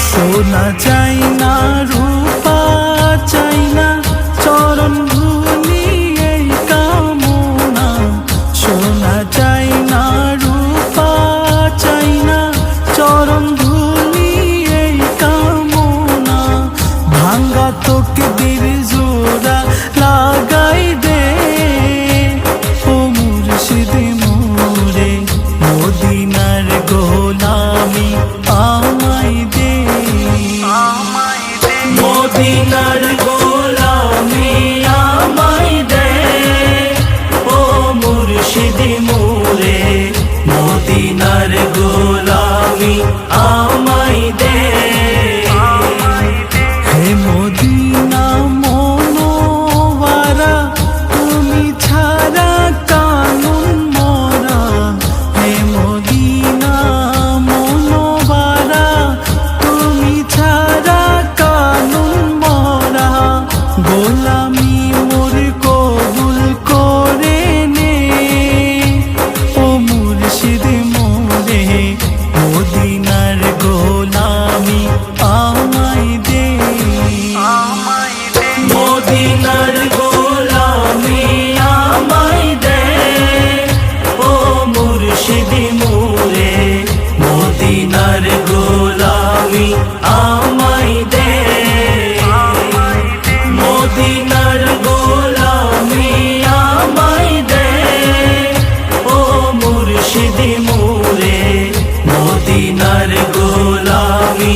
সোনা চাই না রূপা চাই না চরণ ধুলি এই কামনা সোনা চাই না রূপা চাই না চরণ ধুলি এই কামনা ভাঙ্গা তোকে বীর জোড়া লাগাই দে ও মুর্শিদ মোরে মদিনার গোলামি আমায় দে মদিনার গোলামি আমায় দে ও মুর্শিদ মোরে মদিনার গোলামি আমায় দে হে মদিনা মনোয়ারা তুমি ছাড়া কানুন মরা হে মদিনা মনোয়ারা তুমি ছাড়া কানুন মরা গোলামি মোর কবুল করে নে ও মুর্শিদ মোরে মদিনার গোলামি আমায় দে মদিনার গোলামি আমায় দে ও মুর্শিদ মোরে মদিনার গোলামি আমায় দে মদিনার গোলামি আমায় দে ও মুর্শিদ মোরে মদিনার গোলামি